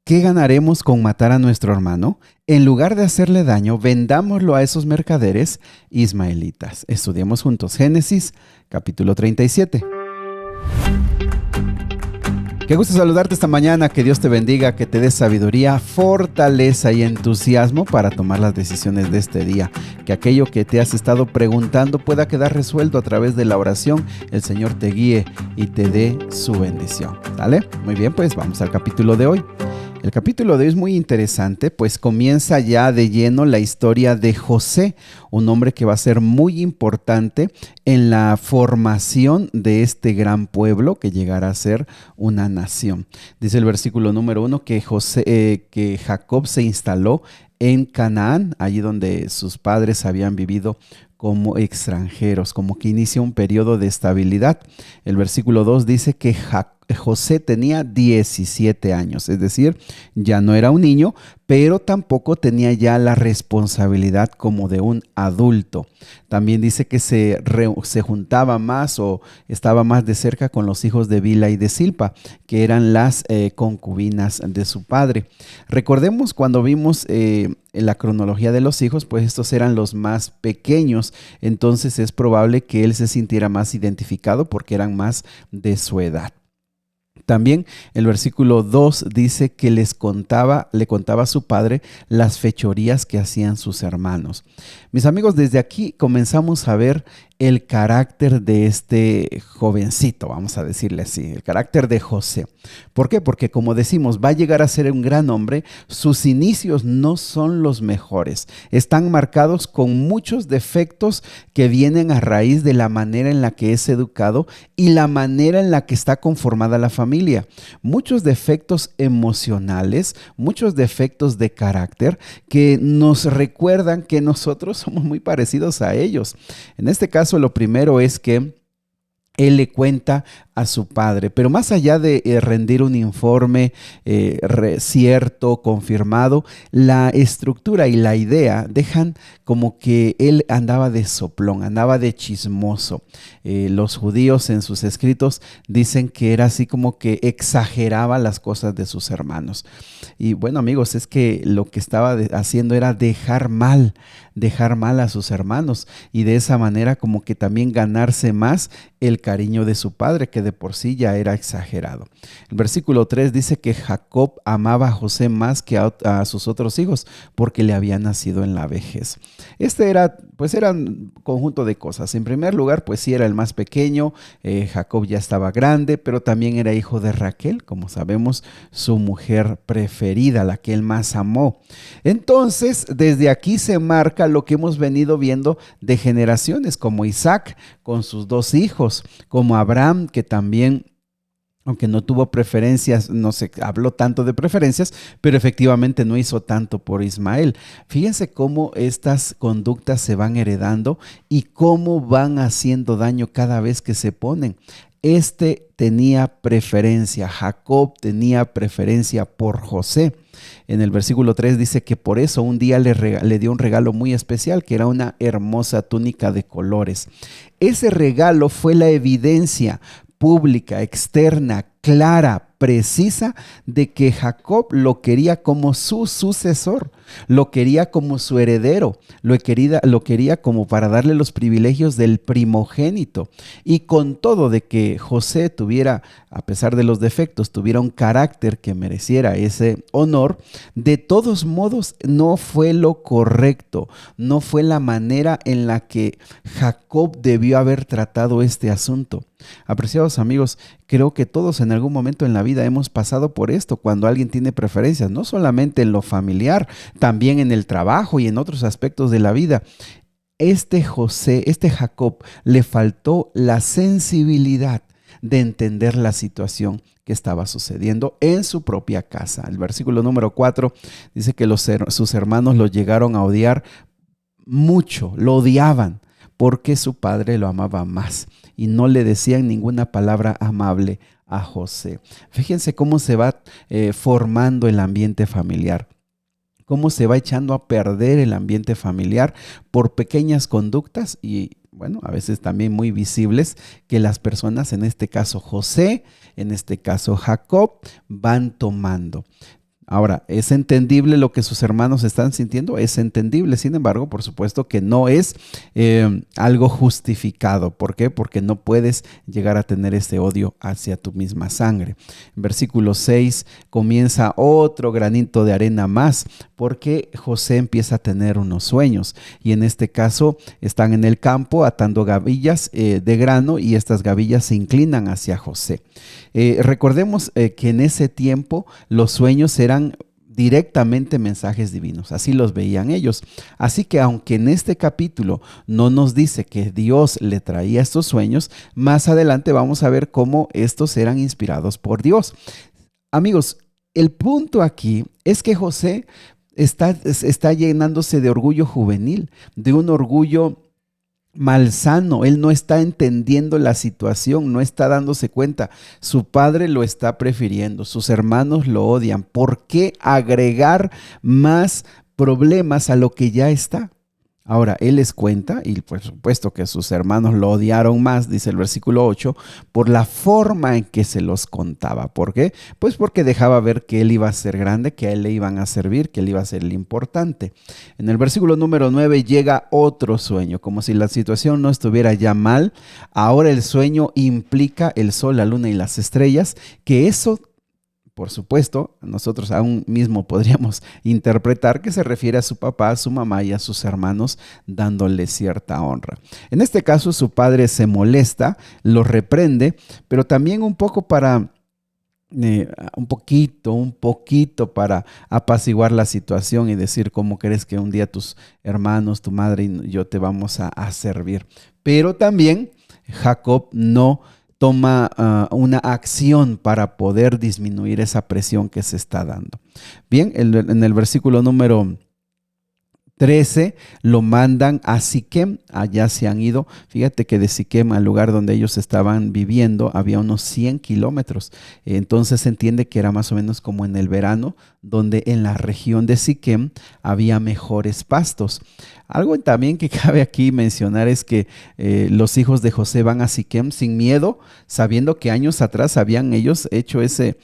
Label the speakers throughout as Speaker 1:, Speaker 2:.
Speaker 1: ¿qué ganaremos con matar a nuestro hermano? En lugar de hacerle daño, vendámoslo a esos mercaderes ismaelitas. Estudiemos juntos Génesis, capítulo 37. Qué gusto saludarte esta mañana, que Dios te bendiga, que te dé sabiduría, fortaleza y entusiasmo para tomar las decisiones de este día. Que aquello que te has estado preguntando pueda quedar resuelto a través de la oración. El Señor te guíe y te dé su bendición. ¿Sale? Muy bien, pues vamos al capítulo de hoy. El capítulo de hoy es muy interesante, pues comienza ya de lleno la historia de José, un hombre que va a ser muy importante en la formación de este gran pueblo que llegará a ser una nación. Dice el versículo número 1 que Jacob se instaló en Canaán, allí donde sus padres habían vivido como extranjeros, como que inicia un periodo de estabilidad. El versículo 2 dice que José tenía 17 años, es decir, ya no era un niño, pero tampoco tenía ya la responsabilidad como de un adulto. También dice que se juntaba más o estaba más de cerca con los hijos de Bila y de Silpa, que eran las concubinas de su padre. Recordemos cuando vimos la cronología de los hijos, pues estos eran los más pequeños, entonces es probable que él se sintiera más identificado porque eran más de su edad. También el versículo 2 dice que le contaba a su padre las fechorías que hacían sus hermanos. Mis amigos, desde aquí comenzamos a ver el carácter de este jovencito, vamos a decirle así, el carácter de José. ¿Por qué? Porque como decimos, va a llegar a ser un gran hombre. Sus inicios no son los mejores. Están marcados con muchos defectos que vienen a raíz de la manera en la que es educado y la manera en la que está conformada la familia. Muchos defectos emocionales, muchos defectos de carácter que nos recuerdan que nosotros somos muy parecidos a ellos. En este caso, lo primero es que él le cuenta a su padre, pero más allá de rendir un informe cierto, confirmado, la estructura y la idea dejan como que él andaba de soplón, andaba de chismoso. Los judíos en sus escritos dicen que era así como que exageraba las cosas de sus hermanos. Y bueno, amigos, es que lo que estaba haciendo era dejar mal a sus hermanos y de esa manera como que también ganarse más el cariño de su padre, que de por sí ya era exagerado. El versículo 3 dice que Jacob amaba a José más que a sus otros hijos porque le había nacido en la vejez. Era un conjunto de cosas. En primer lugar, pues sí era el más pequeño. Jacob ya estaba grande, pero también era hijo de Raquel, como sabemos, su mujer preferida, la que él más amó. Entonces, desde aquí se marca lo que hemos venido viendo de generaciones, como Isaac con sus 2 hijos, como Abraham, que también, aunque no tuvo preferencias, no se habló tanto de preferencias, pero efectivamente no hizo tanto por Ismael. Fíjense cómo estas conductas se van heredando y cómo van haciendo daño cada vez que se ponen. Jacob tenía preferencia por José. En el versículo 3 dice que por eso un día le dio un regalo muy especial, que era una hermosa túnica de colores. Ese regalo fue la evidencia pública, externa, clara, precisa de que Jacob lo quería como su sucesor, lo quería como su heredero, lo quería como para darle los privilegios del primogénito. Y con todo de que José tuviera, a pesar de los defectos, tuviera un carácter que mereciera ese honor, de todos modos no fue lo correcto, no fue la manera en la que Jacob debió haber tratado este asunto. Apreciados amigos, creo que todos en algún momento en la vida hemos pasado por esto, cuando alguien tiene preferencias, no solamente en lo familiar, también en el trabajo y en otros aspectos de la vida. Este Jacob, le faltó la sensibilidad de entender la situación que estaba sucediendo en su propia casa. El versículo número 4 dice que sus hermanos lo llegaron a odiar mucho, lo odiaban, porque su padre lo amaba más y no le decían ninguna palabra amable a José. Fíjense cómo se va formando el ambiente familiar, cómo se va echando a perder el ambiente familiar por pequeñas conductas y bueno, a veces también muy visibles, que las personas, en este caso José, en este caso Jacob, van tomando. Ahora, ¿es entendible lo que sus hermanos están sintiendo? Es entendible, sin embargo, por supuesto que no es algo justificado. ¿Por qué? Porque no puedes llegar a tener este odio hacia tu misma sangre. En versículo 6 comienza otro granito de arena más, porque José empieza a tener unos sueños y en este caso están en el campo atando gavillas de grano y estas gavillas se inclinan hacia José. Recordemos que en ese tiempo los sueños eran directamente mensajes divinos, así los veían ellos. Así que aunque en este capítulo no nos dice que Dios le traía estos sueños, más adelante vamos a ver cómo estos eran inspirados por Dios. Amigos, el punto aquí es que José está llenándose de orgullo juvenil, de un orgullo malsano. Él no está entendiendo la situación, no está dándose cuenta. Su padre lo está prefiriendo, sus hermanos lo odian. ¿Por qué agregar más problemas a lo que ya está? Ahora, él les cuenta, y por supuesto que sus hermanos lo odiaron más, dice el versículo 8, por la forma en que se los contaba. ¿Por qué? Pues porque dejaba ver que él iba a ser grande, que a él le iban a servir, que él iba a ser el importante. En el versículo número 9 llega otro sueño, como si la situación no estuviera ya mal. Ahora el sueño implica el sol, la luna y las estrellas, que eso, por supuesto, nosotros aún mismo podríamos interpretar que se refiere a su papá, a su mamá y a sus hermanos, dándole cierta honra. En este caso, su padre se molesta, lo reprende, pero también un poco para, un poquito para apaciguar la situación y decir, ¿cómo crees que un día tus hermanos, tu madre y yo te vamos a servir? Pero también Jacob no toma una acción para poder disminuir esa presión que se está dando. Bien, en el versículo número 13 lo mandan a Siquem, allá se han ido. Fíjate que de Siquem al lugar donde ellos estaban viviendo había unos 100 kilómetros. Entonces se entiende que era más o menos como en el verano, donde en la región de Siquem había mejores pastos. Algo también que cabe aquí mencionar es que los hijos de José van a Siquem sin miedo, sabiendo que años atrás habían ellos hecho ese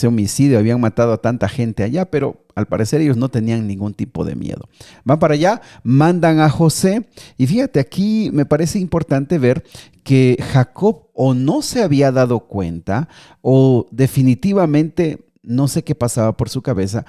Speaker 1: homicidio, habían matado a tanta gente allá, pero al parecer ellos no tenían ningún tipo de miedo. Van para allá, mandan a José y fíjate, aquí me parece importante ver que Jacob o no se había dado cuenta o definitivamente no sé qué pasaba por su cabeza,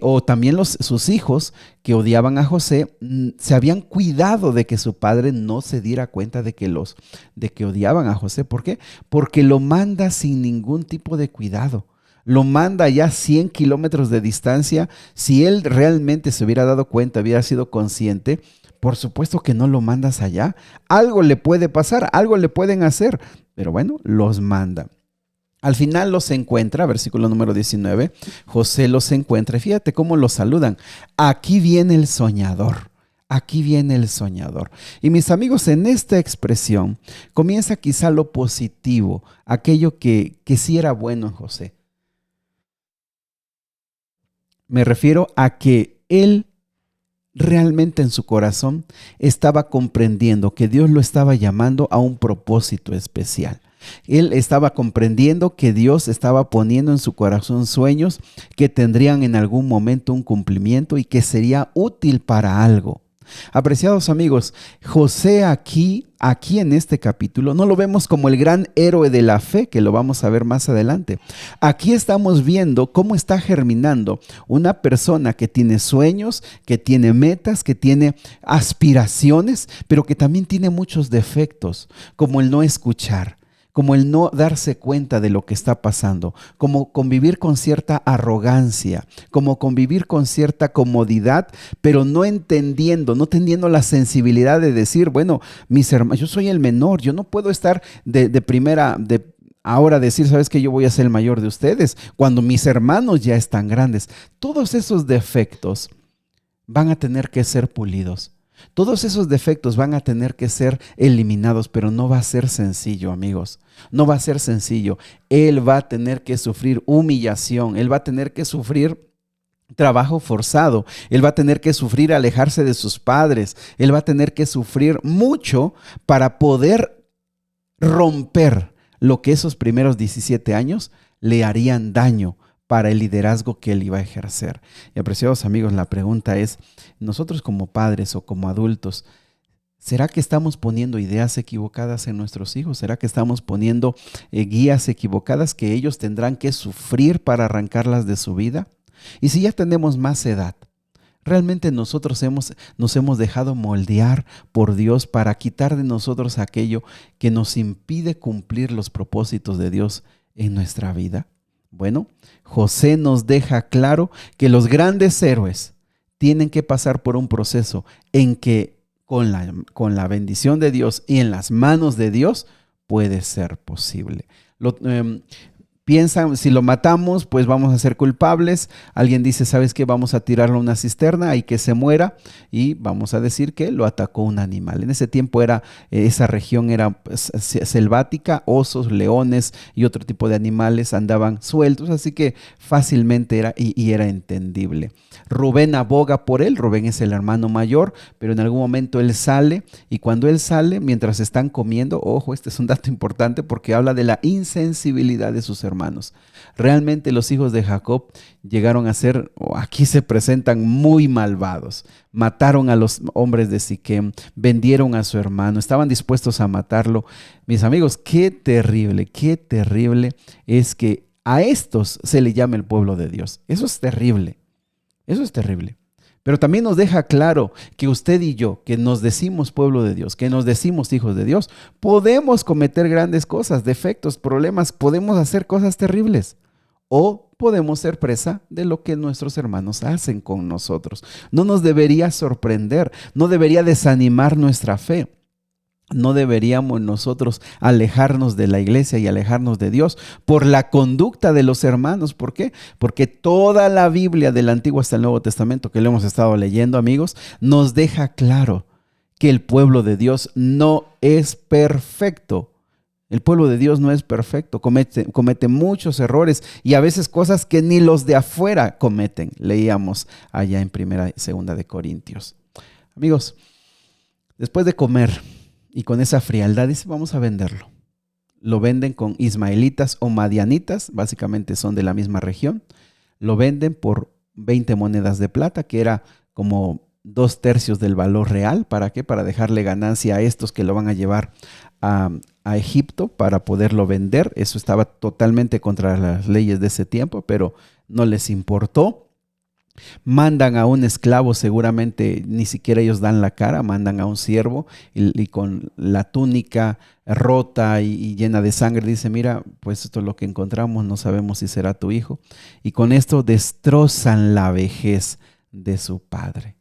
Speaker 1: o también sus hijos que odiaban a José, se habían cuidado de que su padre no se diera cuenta de que odiaban a José. ¿Por qué? Porque lo manda sin ningún tipo de cuidado. Lo manda ya 100 kilómetros de distancia. Si él realmente se hubiera dado cuenta, hubiera sido consciente, por supuesto que no lo mandas allá. Algo le puede pasar, algo le pueden hacer, pero bueno, los manda. Al final los encuentra, versículo número 19, José los encuentra y fíjate cómo los saludan. Aquí viene el soñador, aquí viene el soñador. Y mis amigos, en esta expresión comienza quizá lo positivo, aquello que sí era bueno en José. Me refiero a que él realmente en su corazón estaba comprendiendo que Dios lo estaba llamando a un propósito especial. Él estaba comprendiendo que Dios estaba poniendo en su corazón sueños que tendrían en algún momento un cumplimiento y que sería útil para algo. Apreciados amigos, José aquí en este capítulo no lo vemos como el gran héroe de la fe, que lo vamos a ver más adelante. Aquí estamos viendo cómo está germinando una persona que tiene sueños, que tiene metas, que tiene aspiraciones, pero que también tiene muchos defectos, como el no escuchar, como el no darse cuenta de lo que está pasando, como convivir con cierta arrogancia, como convivir con cierta comodidad, pero no teniendo la sensibilidad de decir, bueno, mis hermanos, yo soy el menor, yo no puedo estar ahora decir, ¿sabes qué? Yo voy a ser el mayor de ustedes, cuando mis hermanos ya están grandes. Todos esos defectos van a tener que ser pulidos. Todos esos defectos van a tener que ser eliminados, pero no va a ser sencillo, amigos. No va a ser sencillo. Él va a tener que sufrir humillación. Él va a tener que sufrir trabajo forzado. Él va a tener que sufrir alejarse de sus padres. Él va a tener que sufrir mucho para poder romper lo que esos primeros 17 años le harían daño para el liderazgo que él iba a ejercer. Y apreciados amigos, la pregunta es, nosotros como padres o como adultos, ¿será que estamos poniendo ideas equivocadas en nuestros hijos? ¿Será que estamos poniendo guías equivocadas que ellos tendrán que sufrir para arrancarlas de su vida? Y si ya tenemos más edad, ¿realmente nosotros nos hemos dejado moldear por Dios para quitar de nosotros aquello que nos impide cumplir los propósitos de Dios en nuestra vida? Bueno, José nos deja claro que los grandes héroes tienen que pasar por un proceso en que con la bendición de Dios y en las manos de Dios puede ser posible. Piensan, si lo matamos, pues vamos a ser culpables. Alguien dice, ¿sabes qué? Vamos a tirarlo a una cisterna y que se muera. Y vamos a decir que lo atacó un animal. En ese tiempo esa región era selvática, osos, leones y otro tipo de animales andaban sueltos, así que fácilmente era entendible. Rubén aboga por él. Rubén es el hermano mayor, pero en algún momento él sale, y cuando él sale, mientras están comiendo, ojo, este es un dato importante porque habla de la insensibilidad de sus hermanos. Realmente los hijos de Jacob llegaron a ser, aquí se presentan muy malvados. Mataron a los hombres de Siquem, vendieron a su hermano, estaban dispuestos a matarlo. Mis amigos, qué terrible es que a estos se le llame el pueblo de Dios. Eso es terrible. Eso es terrible. Pero también nos deja claro que usted y yo, que nos decimos pueblo de Dios, que nos decimos hijos de Dios, podemos cometer grandes cosas, defectos, problemas, podemos hacer cosas terribles. O podemos ser presa de lo que nuestros hermanos hacen con nosotros. No nos debería sorprender, no debería desanimar nuestra fe. No deberíamos nosotros alejarnos de la iglesia y alejarnos de Dios por la conducta de los hermanos. ¿Por qué? Porque toda la Biblia del Antiguo hasta el Nuevo Testamento que lo hemos estado leyendo, amigos, nos deja claro que el pueblo de Dios no es perfecto. El pueblo de Dios no es perfecto, comete muchos errores y a veces cosas que ni los de afuera cometen. Leíamos allá en 1 y 2 de Corintios. Amigos, después de comer y con esa frialdad, dice, vamos a venderlo. Lo venden con ismaelitas o madianitas, básicamente son de la misma región. Lo venden por 20 monedas de plata, que era como 2/3 del valor real. ¿Para qué? Para dejarle ganancia a estos que lo van a llevar a Egipto para poderlo vender. Eso estaba totalmente contra las leyes de ese tiempo, pero no les importó. Mandan a un esclavo, seguramente ni siquiera ellos dan la cara, mandan a un siervo y con la túnica rota y llena de sangre dice, mira, pues esto es lo que encontramos, no sabemos si será tu hijo. Y con esto destrozan la vejez de su padre.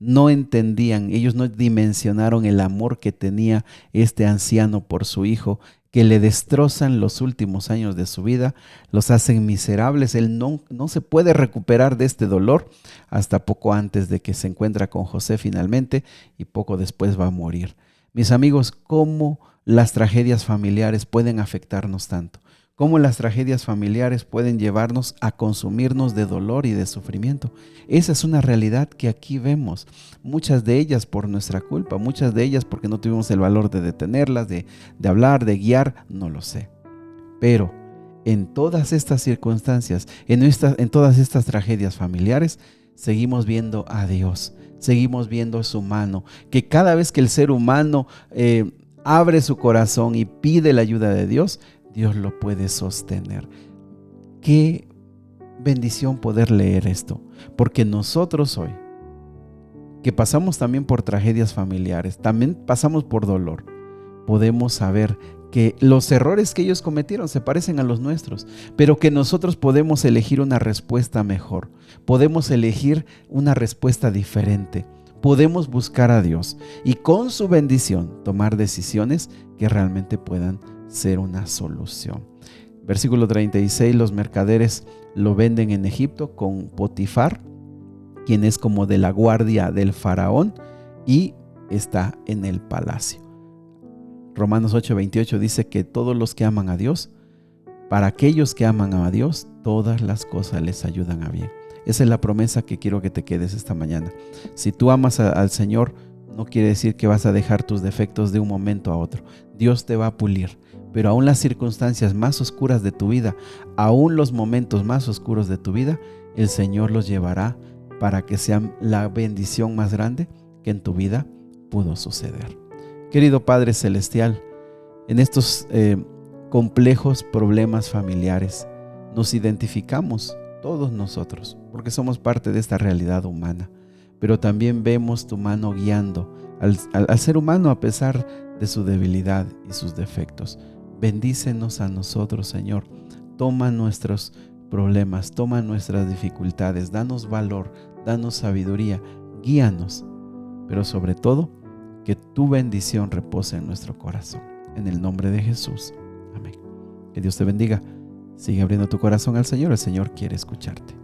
Speaker 1: No entendían, ellos no dimensionaron el amor que tenía este anciano por su hijo, que le destrozan los últimos años de su vida, los hacen miserables. Él no se puede recuperar de este dolor hasta poco antes de que se encuentra con José finalmente y poco después va a morir. Mis amigos, ¿cómo las tragedias familiares pueden afectarnos tanto? ¿Cómo las tragedias familiares pueden llevarnos a consumirnos de dolor y de sufrimiento? Esa es una realidad que aquí vemos. Muchas de ellas por nuestra culpa, muchas de ellas porque no tuvimos el valor de detenerlas, de hablar, de guiar, no lo sé. Pero en todas estas circunstancias, en todas estas tragedias familiares, seguimos viendo a Dios, seguimos viendo su mano, que cada vez que el ser humano abre su corazón y pide la ayuda de Dios, Dios lo puede sostener. Qué bendición poder leer esto, porque nosotros hoy, que pasamos también por tragedias familiares, también pasamos por dolor, podemos saber que los errores que ellos cometieron se parecen a los nuestros, pero que nosotros podemos elegir una respuesta mejor, podemos elegir una respuesta diferente, podemos buscar a Dios y con su bendición tomar decisiones que realmente puedan ser una solución. Versículo 36, los mercaderes lo venden en Egipto con Potifar, quien es como de la guardia del faraón y está en el palacio. Romanos 8:28 dice que todos los que aman a Dios, para aquellos que aman a Dios, todas las cosas les ayudan a bien. Esa es la promesa que quiero que te quedes esta mañana. Si tú amas al Señor, no quiere decir que vas a dejar tus defectos de un momento a otro. Dios te va a pulir, pero aún las circunstancias más oscuras de tu vida, aún los momentos más oscuros de tu vida, el Señor los llevará para que sean la bendición más grande que en tu vida pudo suceder. Querido Padre Celestial, en estos complejos problemas familiares nos identificamos todos nosotros, porque somos parte de esta realidad humana, pero también vemos tu mano guiando al ser humano a pesar de su debilidad y sus defectos. Bendícenos a nosotros, Señor. Toma nuestros problemas, toma nuestras dificultades, danos valor, danos sabiduría, guíanos, pero sobre todo, que tu bendición repose en nuestro corazón. En el nombre de Jesús. Amén. Que Dios te bendiga. Sigue abriendo tu corazón al Señor. El Señor quiere escucharte.